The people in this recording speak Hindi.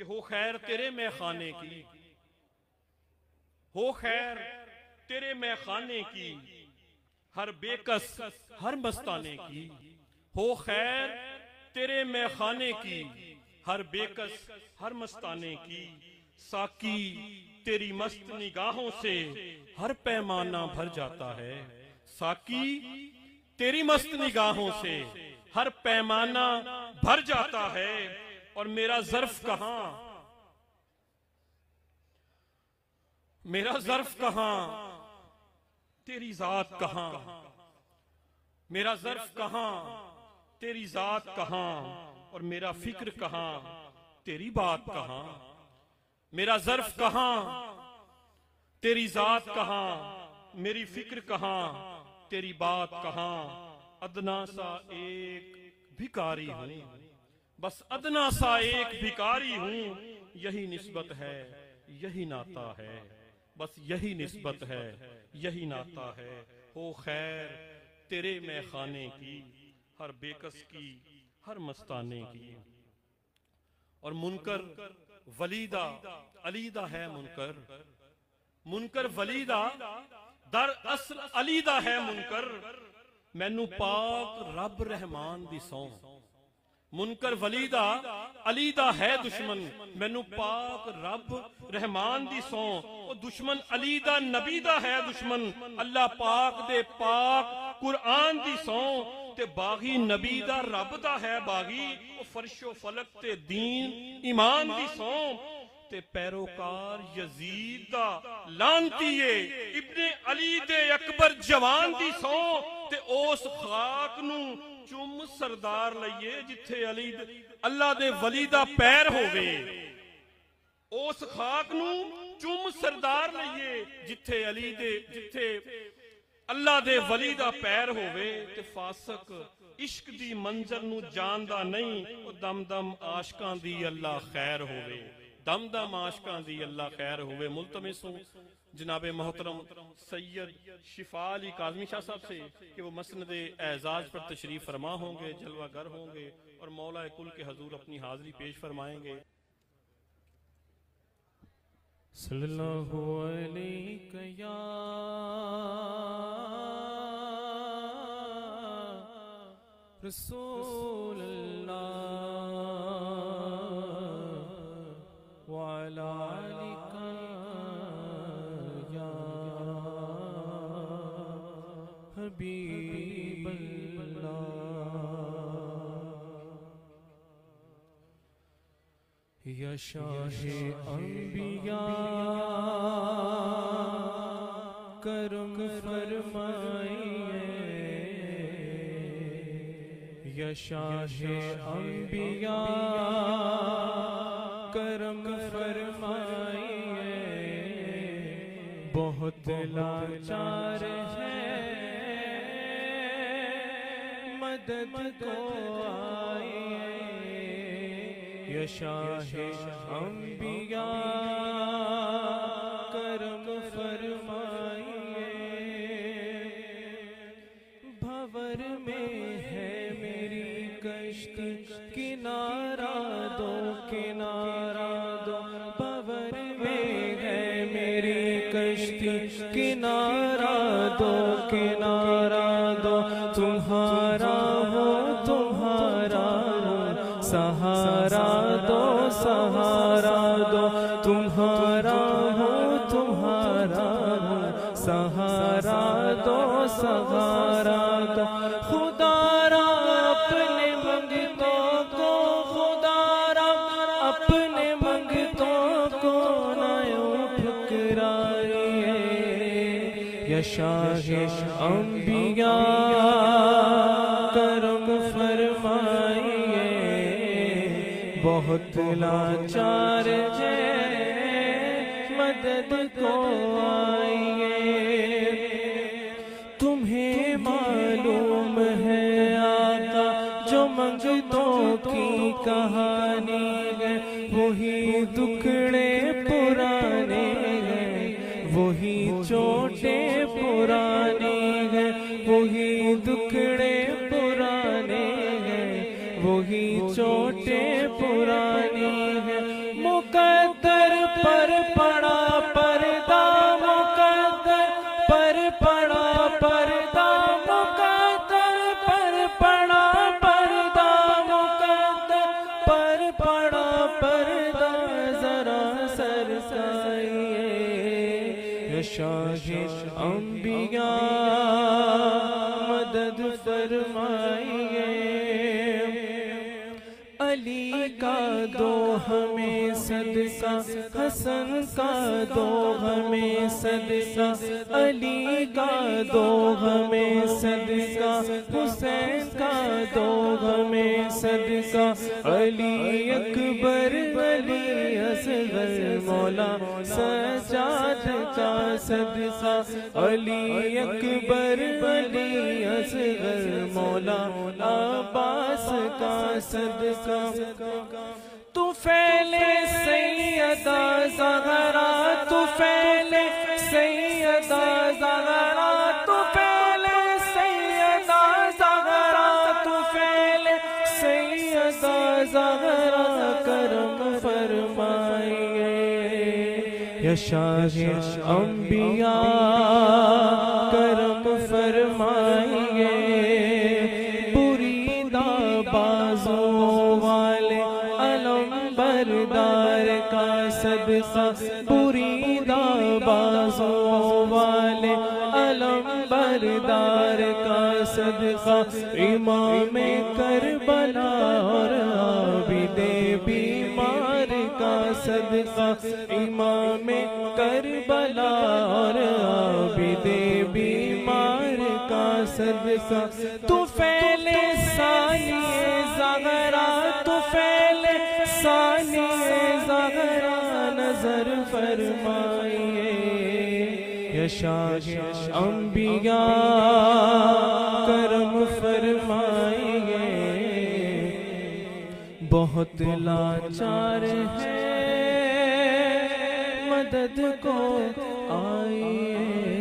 कि हो खैर तेरे मैं खाने की, हो खैर तेरे मैं खाने की, हर बेकस हर मस्ताने की। हो खैर तेरे मैं खाने की, हर बेकस हर मस्ताने की। साकी तेरी मस्त निगाहों से हर पैमाना भर जाता है। साकी तेरी मस्त निगाहों से हर पैमाना भर जाता है। और मेरा ज़र्फ कहां, मेरा ज़र्फ कहां, तेरी जात कहां। मेरा ज़र्फ कहां, तेरी जात कहां। और मेरा फिक्र कहां, तेरी बात कहां। मेरा ज़र्फ कहां, तेरी जात कहां। मेरी फिक्र कहां, तेरी बात कहां। अदना सा एक भिखारी हूं, बस अदना सा एक भिखारी हूं। यही निस्बत है, यही नाता है, बस यही निस्बत है, यही नाता है। हो खैर तेरे मैं खाने की, हर बेकस की हर मस्ताने की। और मुनकर वलीदा अलीदा है मुनकर, मुनकर वलीदा दर असल अलीदा है मुनकर। मैनू पाक रब रहमान दी सौं। मुनकर वलीदा अलीदा है दुश्मन, मैनू पाक रब रहमान दी सौं। ओ दुश्मन अलीदा नबीदा है दुश्मन, अल्लाह पाक दे पाक कुरान दी सौं। ते बागी नबी दा रब दा है बागी, ओ फर्शो फलक ते दीन ईमान दी सौं। ते पैरोकार यजीद दा लानतीए इब्ने अली दे अकबर जवान दी सौं। ते उस खाक नू चुम सरदार लईए जिथे अली अल्लाह दे वली दा पैर होवे। उस खाक नू चुम सरदार लईए जिथे अली दे जिथे अल्लाह दे वली दा पैर होवे। ते फासक इश्क दी मंजर नू जानदा नहीं, ओ दम दम आशकां दी अल्लाह खैर होवे। दम दम आशकां दी अल्लाह खैर होवे। मुल्तमिस हूं जनाबे मोहतरम सैयद शिफा अली काज़मी शाह साहब से कि वो मसनद एजाज पर तशरीफ फरमा होंगे, जलवागर होंगे और मौला कुल के हजूर अपनी हाजिरी पेश फरमाएंगे। सल्लल्लाहु अलैहि या रसूल अल्लाह व अला आलिका या हबीब अल्लाह। या शाहे अंबिया करम फरमाइए। या शाहे अंबिया करम फरमाइए। बहुत लाचार है मदद को आइए। या शाहे अंबिया करम फरमाइए। भंवर में है मेरी कश्ती किनारा दो, किनारा दो। भंवर में है मेरी कश्ती किनारा दो, किनारा दो। तुम्हारा हो तुम्हारा हो सहारा दो, सहारा दो। तुम्हारा हो तुम्हारा हो सहारा दो, सहारा दो। खुदारा अपने मंगतों को, खुदारा अपने मंगतों को न ठुकराइए। या शाहे अंबिया करम फरमाइए। बहुत लाचार है मदद को आइए। तुम्हें मालूम है आका जो मंगतों की कहानी है, वही दुखड़े पुराने हैं, वही चोटे पुरानी है, वही दुखड़े पुराने हैं, वही चोटे पुरानी है। मुकद्दर पर पड़ा पर्दा, मुकद्दर पर पड़ा पर्दा, मुकद्दर पर पड़ा पर्दा, मुकद्दर पर पड़ा पर्दा, जरा सरकाइए शाहे अंबिया मदद फरमाइए। अली का दो हमें सदका, हसन का दो हमें सदका, अली का दो हमें सदका, हुसैन का दो हमें सदका, अली अकबर अली असगर मौला सजाद का सदका, अली अकबर अली असगर मौला अब्बास का सदका। तू फैले सैयदा ज़हरा, तू फैले सैयदा ज़हरा, तू फैले सैयदा ज़हरा, तू फैले सैयदा ज़हरा, करम फरमाइए या शाहे अंबिया करम फरमाइए। बुरीदा बाजों वाले अलंबरदार का सदका, बुरीदा बाजों वाले अलंबरदार का सदका, इमाम करबला और आबिदे बीमार का सदका, इमाम करबला और आबिदे बीमार का सदका। तू फैले सानिए ज़हरा, तू फैले सानिए ज़हरा, नजर फरमाइए या शाहे अंबिया करम फरमाइए। बहुत लाचार है मदद को आइए।